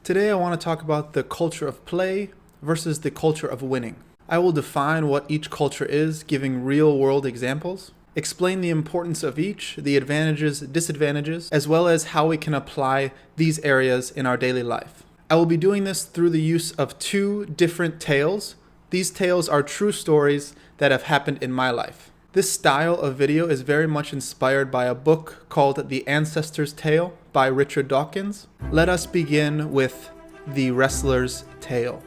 Today I want to talk about the culture of play versus the culture of winning. I will define what each culture is, giving real-world examples, explain the importance of each, the advantages, disadvantages, as well as how we can apply these areas in our daily life. I will be doing this through the use of two different tales. These tales are true stories that have happened in my life. This style of video is very much inspired by a book called The Ancestor's Tale by Richard Dawkins. Let us begin with the wrestler's tale.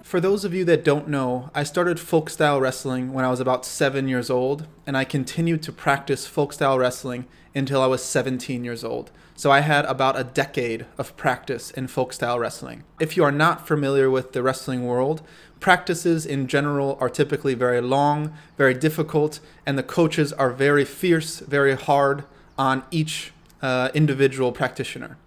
For those of you that don't know, I started folk style wrestling when I was about 7 years old, and I continued to practice folk style wrestling until I was 17 years old. So I had about a decade of practice in folk style wrestling. If you are not familiar with the wrestling world, practices in general are typically very long, very difficult, and the coaches are very fierce, very hard on each individual practitioner.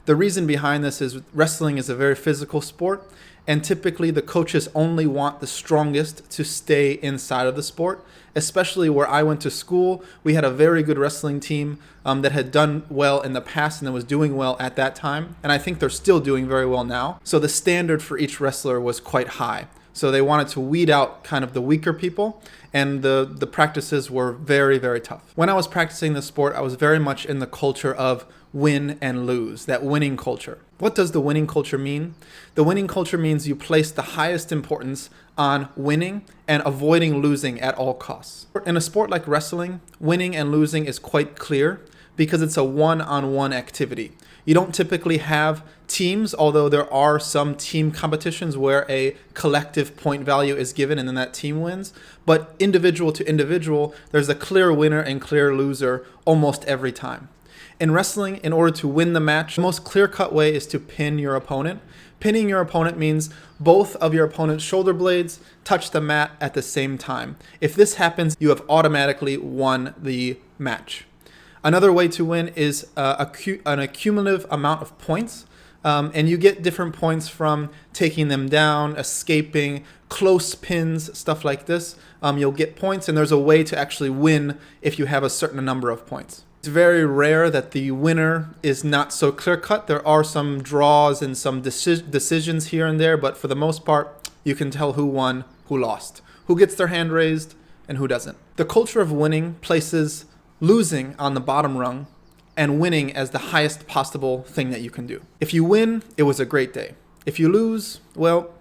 The reason behind this is wrestling is a very physical sport, and typically the coaches only want the strongest to stay inside of the sport. Especially where I went to school, we had a very good wrestling team that had done well in the past and that was doing well at that time. And I think they're still doing very well now. So the standard for each wrestler was quite high. So they wanted to weed out kind of the weaker people, and the practices were very, very tough. When I was practicing the sport, I was very much in the culture of win and lose, that winning culture. What does the winning culture mean? The winning culture means you place the highest importance on winning and avoiding losing at all costs. In a sport like wrestling, winning and losing is quite clear because it's a one-on-one activity. You don't typically have teams, although there are some team competitions where a collective point value is given and then that team wins. But individual to individual, there's a clear winner and clear loser almost every time. In wrestling, in order to win the match, the most clear-cut way is to pin your opponent. Pinning your opponent means both of your opponent's shoulder blades touch the mat at the same time. If this happens, you have automatically won the match. Another way to win is an accumulative amount of points, and you get different points from taking them down, escaping, close pins, stuff like this. You'll get points, and there's a way to actually win if you have a certain number of points. It's very rare that the winner is not so clear-cut. There are some draws and some decisions here and there, but for the most part, you can tell who won, who lost, who gets their hand raised, and who doesn't. The culture of winning places losing on the bottom rung and winning as the highest possible thing that you can do. If you win, it was a great day. If you lose, well,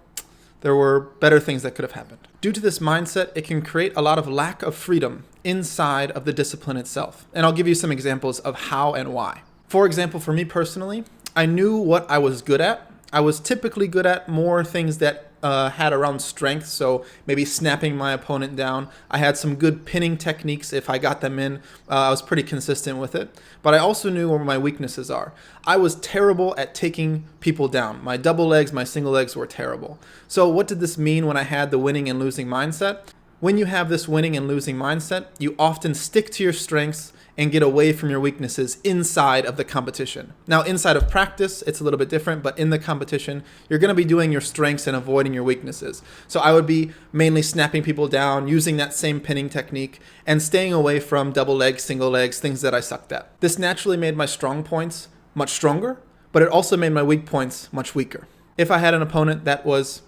there were better things that could have happened. Due to this mindset, it can create a lot of lack of freedom inside of the discipline itself. And I'll give you some examples of how and why. For example, for me personally, I knew what I was good at. I was typically good at more things that had around strength, so maybe snapping my opponent down. I had some good pinning techniques if I got them in. I was pretty consistent with it. But I also knew where my weaknesses are. I was terrible at taking people down. My double legs, my single legs were terrible. So what did this mean when I had the winning and losing mindset? When you have this winning and losing mindset, you often stick to your strengths and get away from your weaknesses inside of the competition. Now, inside of practice, it's a little bit different, but in the competition, you're gonna be doing your strengths and avoiding your weaknesses. So I would be mainly snapping people down, using that same pinning technique, and staying away from double legs, single legs, things that I sucked at. This naturally made my strong points much stronger, but it also made my weak points much weaker. If I had an opponent that was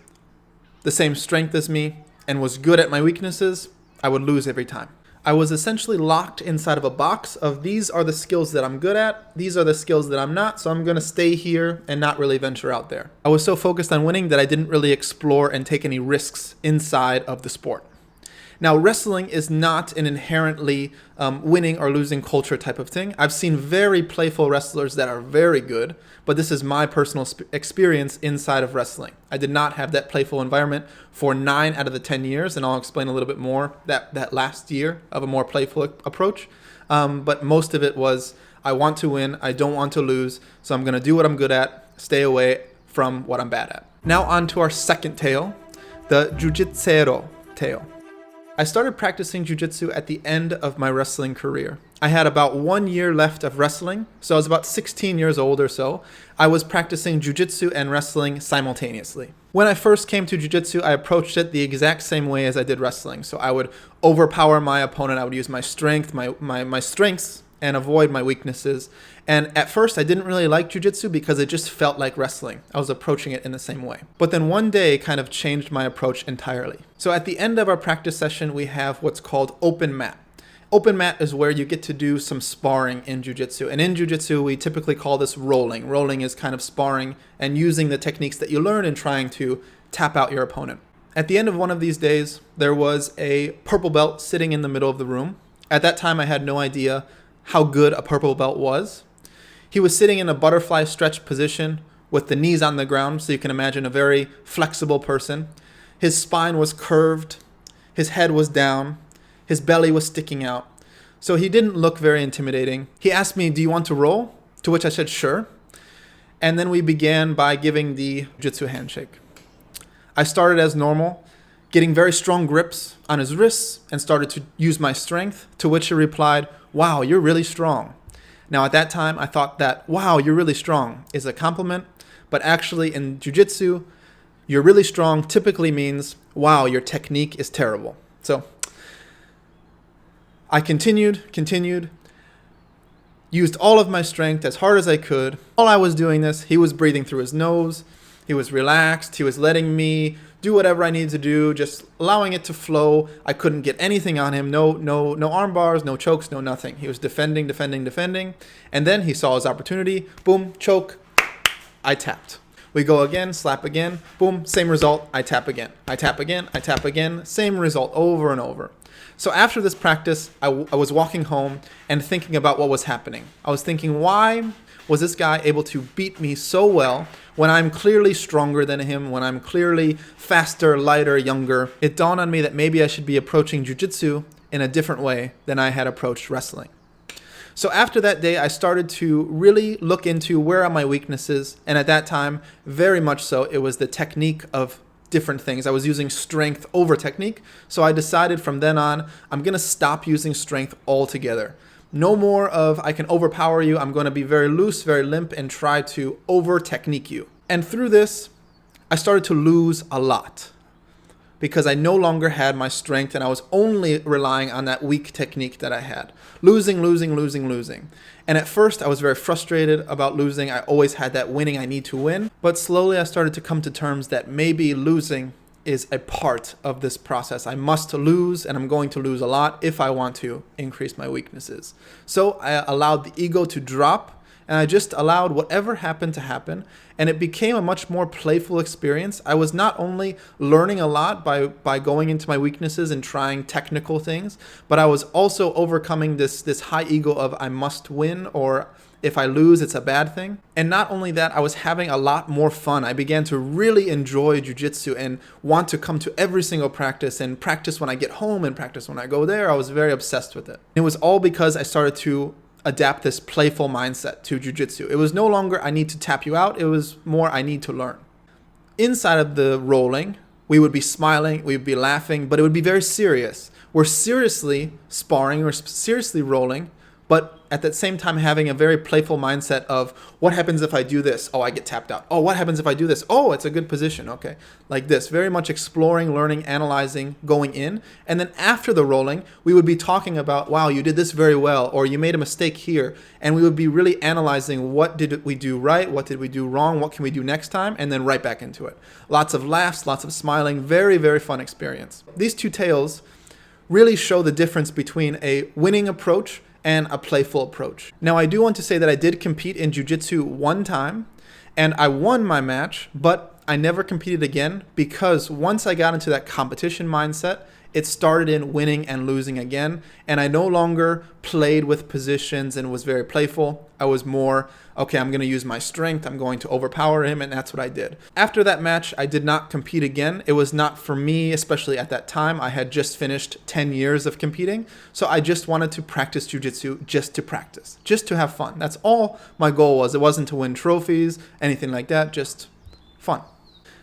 the same strength as me and was good at my weaknesses, I would lose every time. I was essentially locked inside of a box of these are the skills that I'm good at, these are the skills that I'm not, so I'm gonna stay here and not really venture out there. I was so focused on winning that I didn't really explore and take any risks inside of the sport. Now, wrestling is not an inherently winning or losing culture type of thing. I've seen very playful wrestlers that are very good, but this is my personal experience inside of wrestling. I did not have that playful environment for 9 out of the 10 years, and I'll explain a little bit more that last year of a more playful approach. But most of it was, I want to win, I don't want to lose, so I'm gonna do what I'm good at, stay from what I'm bad at. Now on to our second tale, the Jiu Jitseiros Tale. I started practicing jiu-jitsu at the end of my wrestling career. I had about 1 year left of wrestling, so I was about 16 years old or so. I was practicing jiu-jitsu and wrestling simultaneously. When I first came to jiu-jitsu, I approached it the exact same way as I did wrestling. So I would overpower my opponent. I would use my strength, my strengths, and avoid my weaknesses. And at first I didn't really like jiu-jitsu because it just felt like wrestling. I was approaching it in the same way. But then one day kind of changed my approach entirely. So at the end of our practice session, we have what's called open mat. Open mat is where you get to do some sparring in jiu-jitsu. And in jiu-jitsu, we typically call this rolling. Rolling is kind of sparring and using the techniques that you learn and trying to tap out your opponent. At the end of one of these days, there was a purple belt sitting in the middle of the room. At that time, I had no idea how good a purple belt was. He was sitting in a butterfly stretch position with the knees on the ground, so you can imagine a very flexible person. His spine was curved, his head was down, his belly was sticking out. So he didn't look very intimidating. He asked me, "Do you want to roll?" To which I said, "Sure." And then we began by giving the jiu-jitsu handshake. I started as normal, getting very strong grips on his wrists and started to use my strength, to which he replied, "Wow, you're really strong." Now at that time, I thought that, "Wow, you're really strong" is a compliment, but actually in jiu-jitsu, "you're really strong" typically means, "Wow, your technique is terrible." So I continued, used all of my strength as hard as I could. While I was doing this, he was breathing through his nose. He was relaxed. He was letting me do whatever I needed to do, just allowing it to flow. I couldn't get anything on him. No arm bars, no chokes, no nothing. He was defending. And then he saw his opportunity. Boom, choke. I tapped. We go again, slap again. Boom, same result. I tap again. I tap again. Same result over and over. So after this practice, I was walking home and thinking about what was happening. I was thinking, why was this guy able to beat me so well when I'm clearly stronger than him, when I'm clearly faster, lighter, younger? It dawned on me that maybe I should be approaching jiu-jitsu in a different way than I had approached wrestling. So after that day, I started to really look into where are my weaknesses. And at that time, very much so, it was the technique of different things. I was using strength over technique. So I decided from then on, I'm going to stop using strength altogether. No more of I can overpower you. I'm going to be very loose, very limp, and try to over technique you. And through this, I started to lose a lot because I no longer had my strength and I was only relying on that weak technique that I had. Losing. And at first I was very frustrated about losing. I always had that winning, I need to win. But slowly I started to come to terms that maybe losing is a part of this process. I must lose, and I'm going to lose a lot if I want to increase my weaknesses. So I allowed the ego to drop, and I just allowed whatever happened to happen, and it became a much more playful experience. I was not only learning a lot by going into my weaknesses and trying technical things, but I was also overcoming this high ego of I must win, or if I lose, it's a bad thing. And not only that, I was having a lot more fun. I began to really enjoy jiu-jitsu and want to come to every single practice and practice when I get home and practice when I go there. I was very obsessed with it. It was all because I started to adapt this playful mindset to jiu-jitsu. It was no longer I need to tap you out. It was more I need to learn. Inside of the rolling, we would be smiling, we would be laughing, but it would be very serious. We're seriously sparring, we're seriously rolling, but at the same time having a very playful mindset of what happens if I do this? Oh, I get tapped out. Oh, what happens if I do this? Oh, it's a good position. Okay. Like this, very much exploring, learning, analyzing, going in. And then after the rolling, we would be talking about, wow, you did this very well, or you made a mistake here. And we would be really analyzing what did we do right? What did we do wrong? What can we do next time? And then right back into it. Lots of laughs, lots of smiling, very, very fun experience. These two tales really show the difference between a winning approach and a playful approach. Now, I do want to say that I did compete in jiu-jitsu one time, and I won my match, but I never competed again because once I got into that competition mindset, it started in winning and losing again, and I no longer played with positions and was very playful. I was more, okay, I'm going to use my strength, I'm going to overpower him, and that's what I did. After that match, I did not compete again. It was not for me, especially at that time. I had just finished 10 years of competing, so I just wanted to practice jiu-jitsu just to practice, just to have fun. That's all my goal was. It wasn't to win trophies, anything like that, just fun.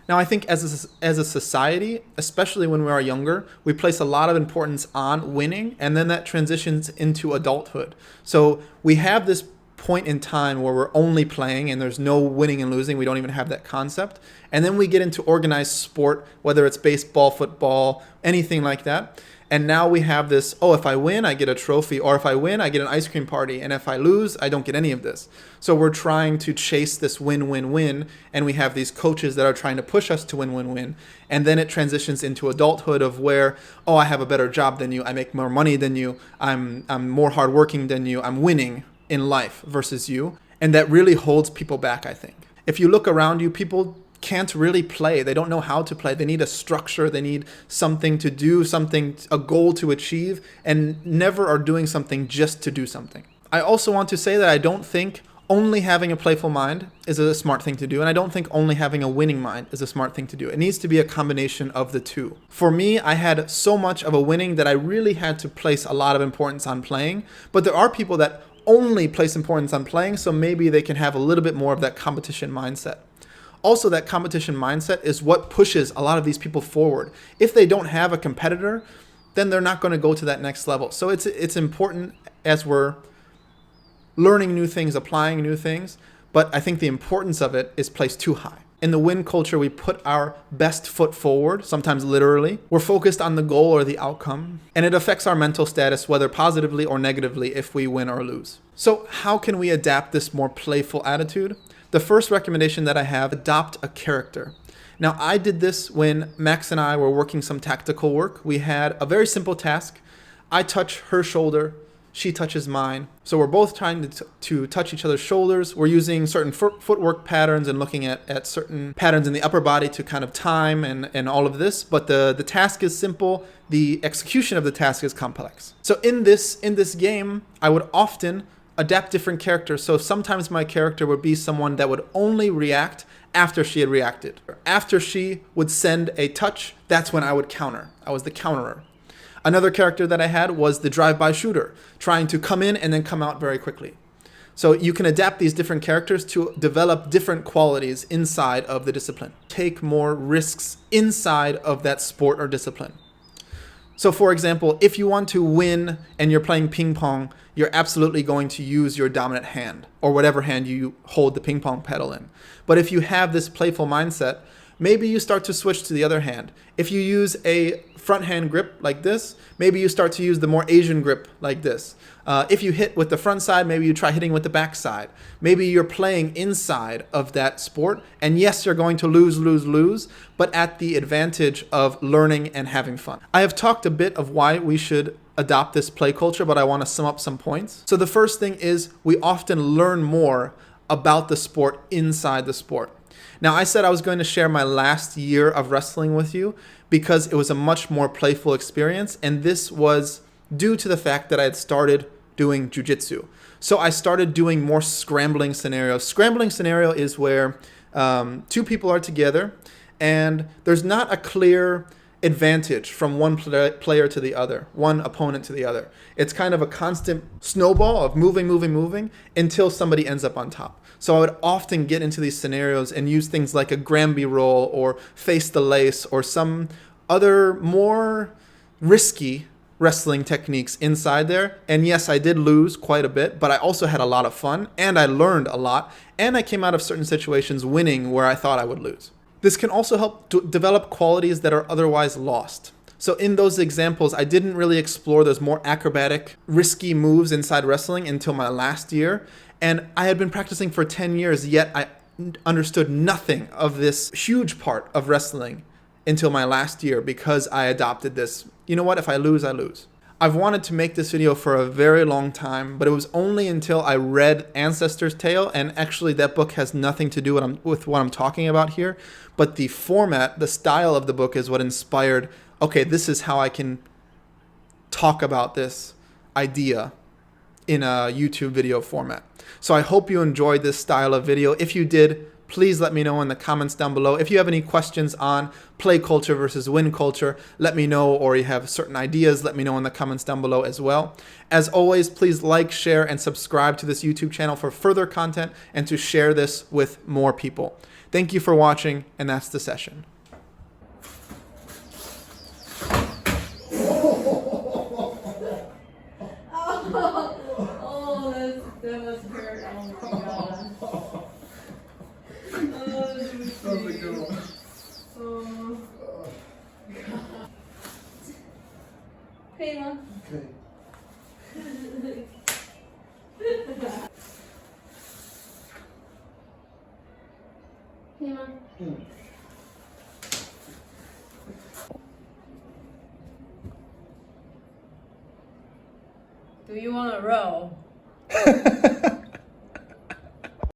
Now, I think as a society, especially when we are younger, we place a lot of importance on winning, and then that transitions into adulthood. So we have this point in time where we're only playing and there's no winning and losing. We don't even have that concept. And then we get into organized sport, whether it's baseball, football, anything like that. And now we have this, oh, if I win, I get a trophy, or if I win, I get an ice cream party, and if I lose, I don't get any of this. So we're trying to chase this win-win-win, and we have these coaches that are trying to push us to win-win-win, and then it transitions into adulthood of where, oh, I have a better job than you, I make more money than you, I'm more hardworking than you, I'm winning in life versus you, and that really holds people back, I think. If you look around you, people can't really play. They don't know how to play. They need a structure. They need something to do, a goal to achieve, and never are doing something just to do something. I also want to say that I don't think only having a playful mind is a smart thing to do, and I don't think only having a winning mind is a smart thing to do. It needs to be a combination of the two. For me, I had so much of a winning that I really had to place a lot of importance on playing, but there are people that only place importance on playing, so maybe they can have a little bit more of that competition mindset. Also, that competition mindset is what pushes a lot of these people forward. If they don't have a competitor, then they're not going to go to that next level. So it's important as we're learning new things, applying new things, but I think the importance of it is placed too high. In the win culture, we put our best foot forward, sometimes literally. We're focused on the goal or the outcome, and it affects our mental status, whether positively or negatively, if we win or lose. So how can we adapt this more playful attitude? The first recommendation that I have, adopt a character. Now, I did this when Max and I were working some tactical work. We had a very simple task. I touch her shoulder, she touches mine. So we're both trying to touch each other's shoulders. We're using certain footwork patterns and looking at certain patterns in the upper body to kind of time and all of this. But the task is simple. The execution of the task is complex. So in this game, I would often adapt different characters. So sometimes my character would be someone that would only react after she had reacted. After she would send a touch, that's when I would counter. I was the counterer. Another character that I had was the drive-by shooter, trying to come in and then come out very quickly. So you can adapt these different characters to develop different qualities inside of the discipline. Take more risks inside of that sport or discipline. So for example, if you want to win and you're playing ping pong, you're absolutely going to use your dominant hand or whatever hand you hold the ping pong paddle in. But if you have this playful mindset, maybe you start to switch to the other hand. If you use a front hand grip like this, maybe you start to use the more Asian grip like this. If you hit with the front side, maybe you try hitting with the back side. Maybe you're playing inside of that sport, and yes, you're going to lose, but at the advantage of learning and having fun. I have talked a bit of why we should adopt this play culture, but I want to sum up some points. So the first thing is we often learn more about the sport inside the sport. Now, I said I was going to share my last year of wrestling with you because it was a much more playful experience, and this was due to the fact that I had started doing jiu-jitsu. So I started doing more scrambling scenarios. Scrambling scenario is where two people are together and there's not a clear advantage from one player to the other, one opponent to the other. It's kind of a constant snowball of moving until somebody ends up on top. So I would often get into these scenarios and use things like a Granby roll or face the lace or some other more risky wrestling techniques inside there. And yes, I did lose quite a bit, but I also had a lot of fun and I learned a lot. And I came out of certain situations winning where I thought I would lose. This can also help to develop qualities that are otherwise lost. So in those examples, I didn't really explore those more acrobatic, risky moves inside wrestling until my last year. And I had been practicing for 10 years, yet I understood nothing of this huge part of wrestling until my last year because I adopted this. You know what? If I lose, I lose. I've wanted to make this video for a very long time, but it was only until I read Ancestor's Tale, and actually that book has nothing to do with what I'm talking about here, but the format, the style of the book is what inspired, okay, this is how I can talk about this idea in a YouTube video format. So I hope you enjoyed this style of video. If you did, please let me know in the comments down below. If you have any questions on play culture versus win culture, let me know, or you have certain ideas, let me know in the comments down below as well. As always, please like, share, and subscribe to this YouTube channel for further content and to share this with more people. Thank you for watching, and that's the session. That must hurt. Oh my god. That was a good one. Oh. 可以吗？可以。可以吗？嗯。Do you want to roll?